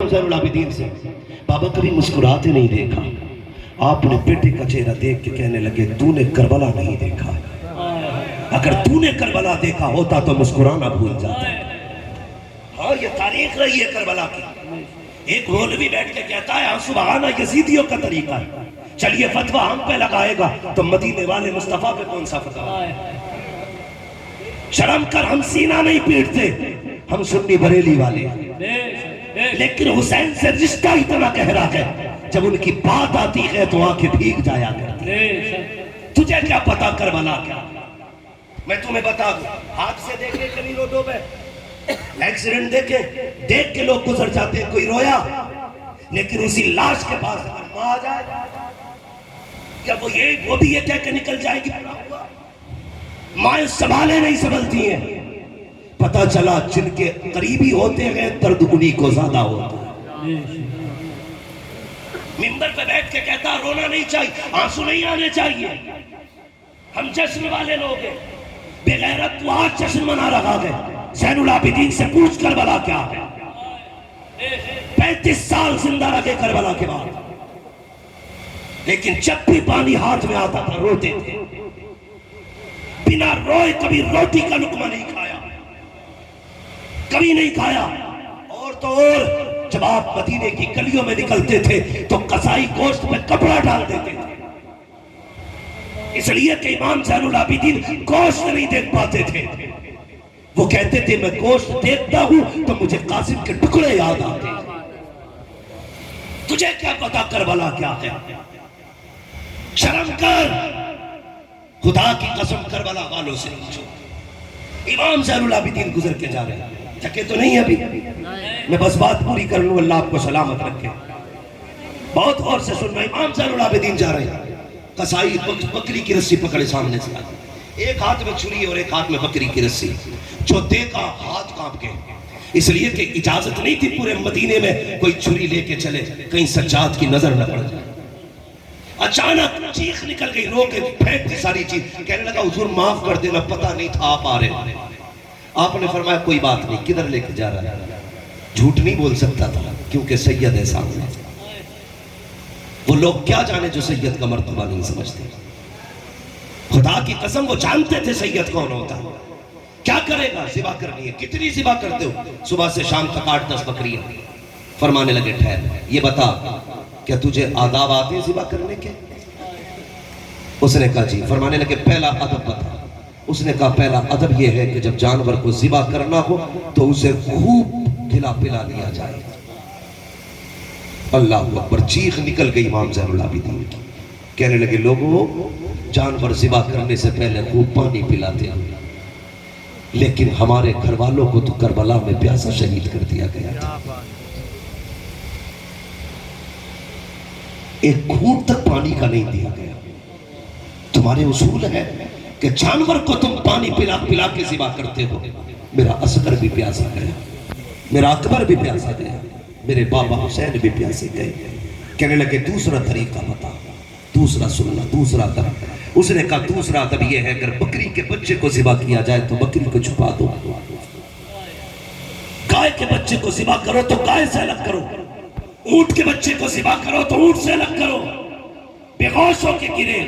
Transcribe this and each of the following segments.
زین العابدین سے بابا کبھی مسکراتے نہیں دیکھا. آپ نے بیٹے کا چہرہ دیکھ کے کہنے لگے تو نے کربلا نہیں دیکھا. اگر تو نے کربلا دیکھا ہوتا تو مسکرانا بھول جاتا. ہاں یہ تاریخ رہی ہے کربلا کی. ایک مولوی بیٹھ کے کہتا ہے آنسو بہانا یزیدیوں کا طریقہ ہے. چلیے فتویٰ ہم پہ لگائے گا تو مدینے والے مصطفیٰ پہ کون سا فتویٰ؟ شرم کر ہم سینہ نہیں پیٹتے, ہم سنی بریلی والے, لیکن حسین سے رشتہ اتنا گہرا ہے جب ان کی بات آتی ہے تو آنکھیں بھیگ جایا کرتی. تجھے کیا پتا کربلا کیا؟ میں تمہیں بتا دوں, ہاتھ سے دیکھے کبھی روڈوں پہ ایکسیڈنٹ دیکھ کے لوگ گزر جاتے ہیں, کوئی رویا, لیکن اسی لاش کے پاس اگر ماں آ جائے کیا وہ بھی یہ کہہ کے نکل جائے گی مائیں سنبھالے نہیں سنبھلتی ہیں. پتا چلا جن کے قریبی ہوتے ہیں درد انہی کو زیادہ ہوتا ہے. منبر پہ بیٹھ کے کہتا رونا نہیں چاہیے, آنسو نہیں آنے چاہیے, ہم جشن والے لوگ ہیں. بے غیرت تو آج جشن منا رہا ہے. زین العابدین سے پوچھ کربلا کیا ہے. 35 سال زندہ رکھے کربلا کے بعد, لیکن جب بھی پانی ہاتھ میں آتا تھا روتے تھے. بنا روئے کبھی روٹی کا لقمہ نہیں کھایا, کبھی نہیں کھایا. اور تو اور جب آپ مدینے کی گلیوں میں نکلتے تھے تو قصائی گوشت میں کپڑا ڈال دیتے تھے, اس لیے کہ امام زین العابدین گوشت نہیں دیکھ پاتے تھے. وہ کہتے تھے میں گوشت دیکھتا ہوں تو مجھے قاسم کے ٹکڑے یاد آتے. تجھے کیا پتا کربلا کیا ہے؟ شرم کر, خدا کی قسم کربلا والوں سے پوچھو. امام زین العابدین گزر کے جا رہے ہیں, تھکے تو نہیں ابھی؟ میں بس بات پوری کر لوں, اللہ آپ کو سلامت رکھے. بہت غور سے سننا. امام زین العابدین جا رہے ہیں, قصائی بکری کی رسی پکڑے سامنے سے آتے, ایک ہاتھ میں چھری اور ایک ہاتھ میں بکری کی رسی. جو دیکھا ہاتھ کانپ کے, اس لیے کہ اجازت نہیں تھی پورے مدینے میں کوئی چھری لے کے چلے, کہیں سجاد کی نظر نہ پڑ جائے. اچانک چیخ نکل گئی, رو کے پھینک دی ساری چیز. کہنے لگا حضور معاف کر دینا, پتہ نہیں تھا آپ آ رہے ہیں. آپ نے فرمایا کوئی بات نہیں, کدھر لے کے جا رہا ہے؟ جھوٹ نہیں بول سکتا تھا کیونکہ سید ہے سامنے. وہ لوگ کیا جانے جو سید کا مرتبہ نہیں سمجھتے. خدا کی قسم وہ جانتے تھے سید کون ہوتا ہے. کیا کرے گا؟ ذبح کرنی ہے. کتنی ذبح کرتے ہو؟ صبح سے شام تک 8-10 بکریاں. فرمانے لگے ٹھہر, یہ بتا کیا تجھے آداب آتے ہیں ذبح کرنے کے؟ اس نے کہا جی. فرمانے لگے پہلا ادب بتا. اس نے کہا پہلا ادب یہ ہے کہ جب جانور کو ذبح کرنا ہو تو اسے خوب کھلا پلا لیا جائے. اللہ اکبر, چیخ نکل گئی امام زین العابدین کی. کہنے لگے لوگوں, جانور ذبح کرنے سے پہلے خوب پانی پلاتے ہیں, لیکن ہمارے گھر والوں کو تو کربلا میں پیاسا شہید کر دیا گیا تھا. ایک گھونٹ تک پانی کا نہیں دیا گیا. تمہارے اصول ہے کہ جانور کو تم پانی پلا پلا کے ذبح کرتے ہو. میرا اصغر بھی پیاسا گیا, میرا اکبر بھی پیاسا گیا, میرے بابا حسین بھی پیاسے گئے. کہنے لگے دوسرا طریقہ بتا, دوسرا سننا, دوسرا ادب. اس نے کہا دوسرا ادب یہ ہے اگر بکری کے بچے کو ذبح کیا جائے تو بکری کو چھپا دو. گائے کے بچے کو ذبح کرو تو گائے سے الگ کرو, اونٹ کے بچے کو ذبح کرو تو اونٹ سے الگ کرو. بے ہوش ہو کے گرے,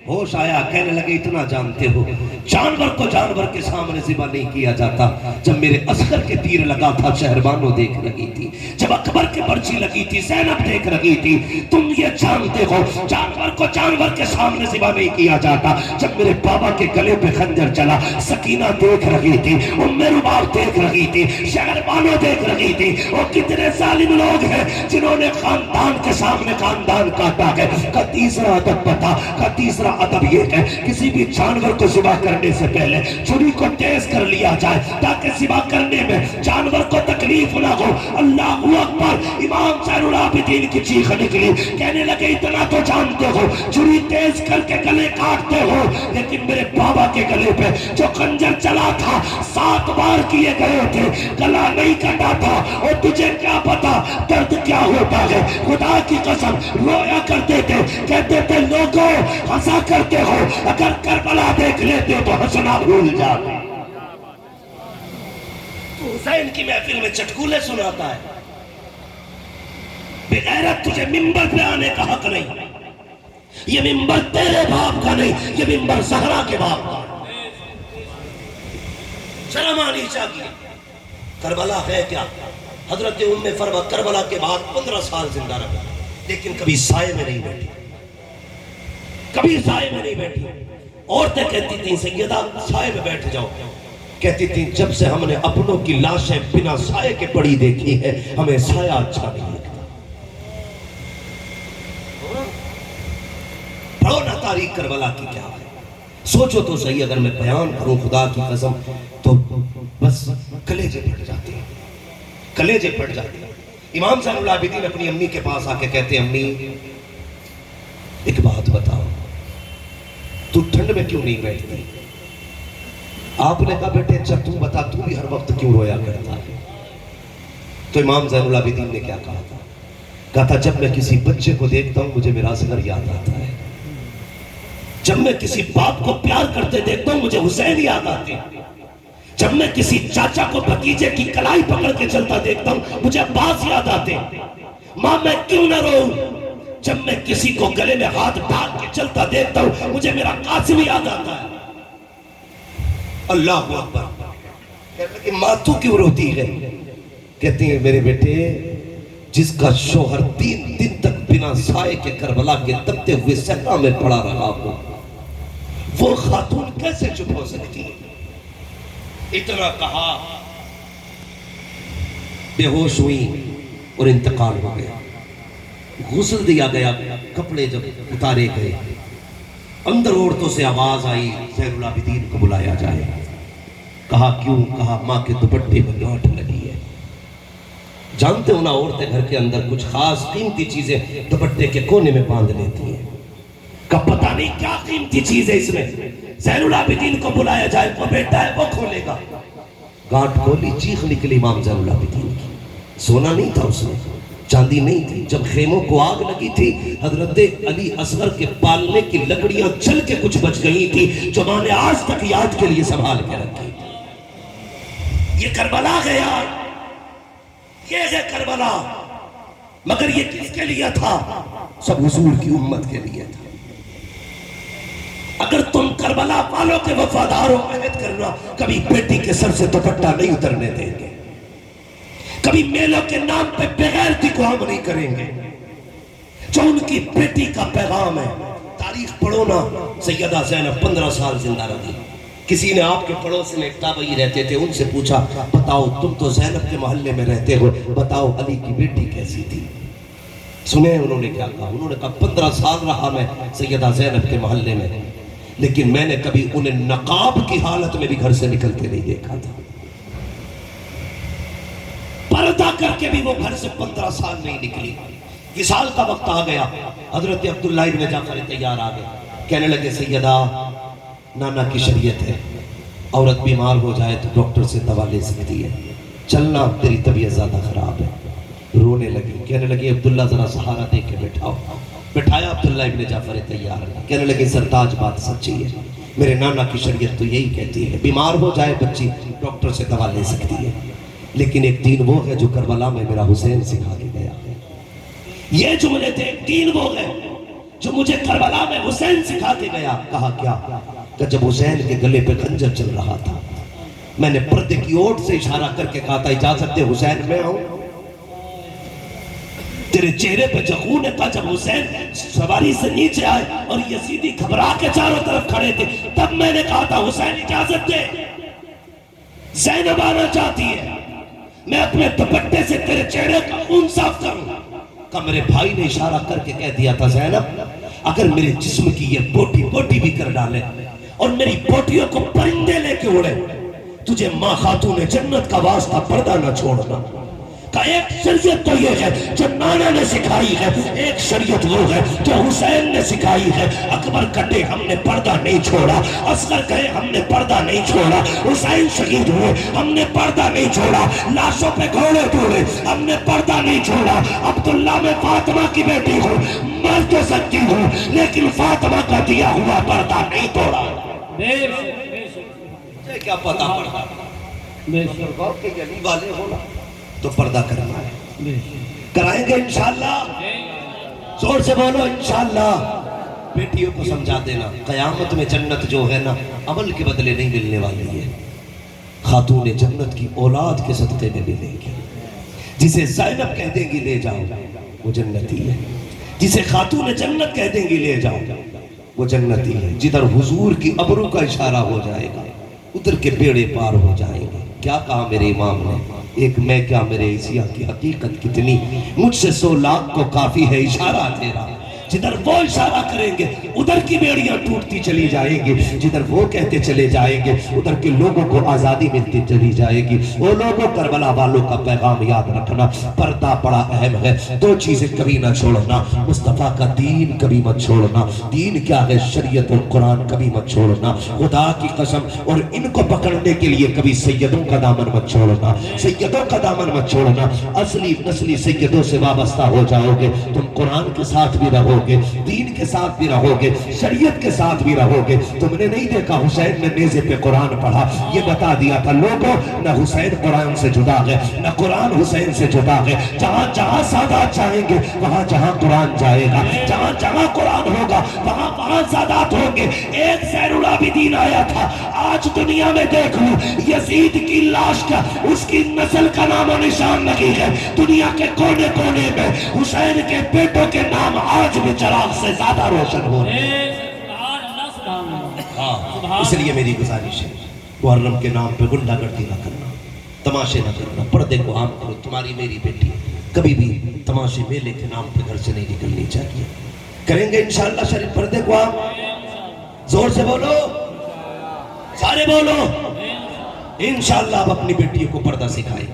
ہوش آیا. کہنے لگے اتنا جانتے ہو, جانور کو جانور کے سامنے ذبح نہیں کیا جاتا. جب میرے اصغر کے تیر لگا تھا شہربانو دیکھ رہی تھی, جب اکبر کے پرچی لگی تھی زینب دیکھ رہی تھی. تم یہ جانتے ہو جانور کو جانور کے سامنے ذبح نہیں کیا جاتا. جب میرے بابا کے گلے پہ خنجر چلا, سکینہ دیکھ رہی تھی, ام رباب دیکھ رہی تھی, شہربانو دیکھ رہی تھی. وہ کتنے ظالم لوگ ہیں جنہوں نے خاندان کے سامنے خاندان کاٹا ہے. کا تیسرا ادب بتا, کا تیسرا ادب یہ ہے کسی بھی جانور کو ذبح کرنے سے پہلے چھری کو تیز کر لیا جائے تاکہ ذبح کرنے میں جانور کو تکلیف نہ ہو. اللہ اکبر. امام زین العابدین کی چیخ نکلی. کہنے لگے اتنا تو جانتے ہو چھری تیز کر کے گلے کاٹتے ہو, لیکن میرے بابا کے گلے پہ جو خنجر چلا تھا 7 بار کیے گئے تھے, گلا نہیں کٹا تھا. اور تجھے کیا پتا درد کیا ہوتا ہے. خدا کی قسم رویا کرتے تھے, کہتے تھے لوگوں ہنسا کرتے ہو, اگر کربلا دیکھ لیتے تو ہنسنا بھول جاتے. تو حسین کی محفل میں چٹکولے سناتا ہے. بغیرت تجھے ممبر پہ آنے کا حق نہیں. یہ ممبر تیرے باپ کا نہیں، یہ ممبر زہرا کے باپ کا. شرم آنی چاہیے. کربلا ہے کیا؟ حضرت ام فروا کربلا کے بعد 15 سال زندہ رہا، لیکن کبھی سائے میں نہیں بیٹھی، کبھی سائے میں نہیں بیٹھی. عورتیں کہتی تھیں سیدہ سائے میں بیٹھ جاؤ، کہتی تھیں جب سے ہم نے اپنوں کی لاشیں بنا سائے کے پڑی دیکھی ہے ہمیں سایہ اچھا نہیں لگتا. پڑھو نا تاریخ کربلا کی کیا ہے. سوچو تو صحیح، اگر میں بیان کروں خدا کی قسم تو بس کلیجے پھٹ جاتے ہیں، کلیجے پھٹ جاتے ہیں. امام زین العابدین اپنی امی کے پاس آ کے کہتے ہیں امی ایک بات بتاؤ، تو ٹھنڈ میں کیوں نہیں بیٹھتی؟ آپ نے کہا بیٹے اچھا تو بتا، تو بھی ہر وقت کیوں رویا کرتا ہے؟ تو امام زین العابدین نے کیا کہا تھا؟ کہا تھا جب میں کسی بچے کو دیکھتا ہوں مجھے میرا اصغر یاد آتا ہے، جب میں کسی باپ کو پیار کرتے دیکھتا ہوں مجھے حسین یاد آتے ہیں، جب میں کسی چاچا کو بھتیجے کی کلائی پکڑ کے چلتا دیکھتا ہوں مجھے عباس یاد آتے ہیں. ماں میں کیوں نہ روؤں جب میں کسی کو گلے میں ہاتھ ڈال کے چلتا دیکھتا ہوں مجھے میرا قاسم یاد آتا ہے. اللہ اکبر. کہتے کہ ماں تو کیوں روتی ہے؟ کہتے ہیں میرے بیٹے جس کا شوہر 3 دن تک بنا سائے کے کربلا کے تپتے ہوئے صحرا میں پڑا رہا ہو، وہ خاتون کیسے چپ ہو سکتی ہے؟ اتنا کہا بے ہوش ہوئی اور انتقال ہو گیا. غسل دیا گیا، کپڑے جب اتارے گئے اندر عورتوں سے آواز آئی زین العابدین کو بلایا جائے. کہا کیوں؟ کہا ماں کے دوپٹے میں گانٹھ لگی ہے. جانتے ہو نا عورتیں گھر کے اندر کچھ خاص قیمتی چیزیں دوپٹے کے کونے میں باندھ لیتی ہیں. کا پتہ نہیں کیا قیمتی چیز ہے اس میں. زین العابدین کو بلایا جائے، وہ بیٹا ہے وہ کھولے گا. گانٹھ کھولی، چیخ نکلی امام زین العابدین کی. سونا نہیں تھا اس میں، چاندی نہیں تھی. جب خیموں کو آگ لگی تھی حضرت علی اصغر کے پالنے کی لکڑیاں جل کے کچھ بچ گئی تھی جو ماں نے آج تک یاد کے لیے سنبھال کے رکھی. یہ کربلا ہے یار، یہ ہے کربلا. مگر یہ کس کے لیے تھا؟ سب حضور کی امت کے لیے تھا. اگر تم کربلا والوں کے وفادار ہو عہد کرنا کبھی بیٹی کے سر سے دوپٹہ نہیں اترنے دیں گے، کبھی میلوں کے نام پہ بغیرتی کو ہم نہیں کریں گے. جو ان کی بیٹی کا پیغام ہے. تاریخ پڑھو نا، سیدہ زینب 15 سال زندہ رہی. کسی نے آپ کے پڑوس میں ایک تابعی رہتے تھے، ان سے پوچھا بتاؤ تم تو زینب کے محلے میں رہتے ہو، بتاؤ علی کی بیٹی کیسی تھی؟ سنیں انہوں نے کیا کہا. انہوں نے کہا 15 سال رہا میں سیدہ زینب کے محلے میں، لیکن میں نے کبھی انہیں نقاب کی حالت میں بھی گھر سے نکلتے نہیں دیکھا تھا. پردہ کر کے بھی وہ گھر سے 15 سال نہیں نکلی. وصال کا وقت آ گیا، حضرت عبداللہ ابن جعفر تیار آ گئے. کہنے لگے سیدہ نانا کی شریعت ہے، عورت بیمار ہو جائے تو ڈاکٹر سے دوا لے سکتی ہے، چلنا تیری طبیعت زیادہ خراب ہے. رونے لگی. کہنے لگے عبداللہ ذرا سہارا دے کے بٹھاؤ. بٹھایا عبداللہ ابن جعفر تیار. کہنے لگے سرتاج بات سچی ہے، میرے نانا کی شریعت تو یہی کہتی ہے بیمار ہو جائے بچی ڈاکٹر سے دوا لے سکتی ہے، لیکن ایک دین وہ ہے جو کربلا میں میرا حسین سکھا کے گیا. یہ جملے تھے، ایک دین وہ ہے جو مجھے کربلا میں حسین سکھا کے گیا. کہا کیا؟ کہ جب حسین کے گلے پہ خنجر چل رہا تھا میں نے پردے کی اوٹ سے اشارہ کر کے کہا تھا اجازت دے حسین میں آؤں. تیرے چہرے پہ جخون تھا جب حسین سواری سے نیچے آئے اور یزیدی گھبرا کے چاروں طرف کھڑے تھے، تب میں نے کہا تھا حسین اجازت دے، زینب آنا چاہتی ہے، میں اپنے دوپٹے سے تیرے چہرے کا خون صاف کروں. کہ میرے بھائی نے اشارہ کر کے کہہ دیا تھا زینب اگر میرے جسم کی یہ بوٹی بھی کر ڈالے اور میری بوٹیوں کو پرندے لے کے اڑے، تجھے ماں خاتون جنت کا واسطہ پردہ نہ چھوڑنا. کہ ایک شریعت تو یہ ہے جو نانا نے سکھائی ہے، ایک شریعت وہ ہے جو حسین نے سکھائی ہے. اکبر کٹے ہم نے پردہ نہیں چھوڑا، اصغر گئے ہم نے پردہ نہیں چھوڑا، حسین شہید ہوئے ہم نے پردہ نہیں چھوڑا، لاشوں پہ گھوڑے دوڑے ہم نے پردہ نہیں چھوڑا. عبداللہ میں فاطمہ کی بیٹی ہوں، مر تو سکتی ہوں لیکن فاطمہ کا دیا ہوا پردہ نہیں توڑا. کیا پتہ پڑتا غور کے علی والے ہونا تو پردہ کرنا ہے. کرائیں گے انشاءاللہ؟ زور سے بولو انشاءاللہ۔ بیٹیوں کو سمجھا دینا قیامت میں جنت جو ہے نا عمل کے بدلے نہیں ملنے والی ہے، خاتون جنت کی اولاد کے صدقے میں ملے گی۔ جسے زینب کہہ دیں گی لے جاؤ وہ جنتی ہے، جسے خاتون جنت کہہ دیں گی لے جاؤ وہ جنتی ہے۔ جدھر حضور کی ابرو کا اشارہ ہو جائے گا ادھر کے بیڑے پار ہو جائیں گے۔ کیا کہا میرے امام نے؟ ایک میں کیا میرے عیسیٰ کی حقیقت کتنی، مجھ سے 100 لاکھ کو کافی ہے اشارہ تیرا۔ جدھر وہ اشارہ کریں گے ادھر کی بیڑیاں ٹوٹتی چلی جائیں گی، جدھر وہ کہتے چلے جائیں گے ادھر کے لوگوں کو آزادی ملتی چلی جائے گی۔ وہ لوگوں کربلا والوں کا پیغام یاد رکھنا، پردہ بڑا اہم ہے، 2 چیزیں کبھی نہ چھوڑنا، مصطفیٰ کا دین کبھی مت چھوڑنا۔ دین کیا ہے؟ شریعت اور قرآن کبھی مت چھوڑنا، خدا کی قسم۔ اور ان کو پکڑنے کے لیے کبھی سیدوں کا دامن مت چھوڑنا، سیدوں کا دامن مت چھوڑنا۔ اصلی نسلی سیدوں سے وابستہ ہو جاؤ گے تم، قرآن کے ساتھ بھی رہو گے، دین کے ساتھ بھی رہو گے، شریعت کے ساتھ بھی رہو گے۔ تم نے نہیں دیکھا حسین نے نیزے پہ قرآن پڑھا، یہ بتا دیا تھا لوگوں نہ حسین قرآن سے جدا گئے نہ قرآن حسین سے جدا گئے۔ جہاں جہاں سادات چاہیں گے وہاں جہاں قرآن جائے گا، جہاں جہاں قرآن ہوگا وہاں وہاں سادات ہوں گے۔ ایک زین العابدین آیا تھا، آج دنیا میں دیکھ لوں یزید کی لاش کا، اس کی نسل کا نام و نشان نہیں ہے۔ دنیا کے کونے کونے میں حسین کے بیٹوں کے نام آج بھی چراغ سے زیادہ روشن ہو رہے ہیں۔ اس لیے میری گزارش ہے محرم کے نام پہ گنڈا گردی نہ کرنا، تماشے نہ کرنا، پردے کو عام کرو۔ تمہاری میری بیٹی کبھی بھی تماشے میلے کے نام پہ گھر سے نہیں نکلنی چاہیے۔ کریں گے انشاءاللہ شریف پردے کو عام؟ زور سے بولو، سارے بولو انشاءاللہ اب اپنی بیٹیوں کو پردہ سکھائیں۔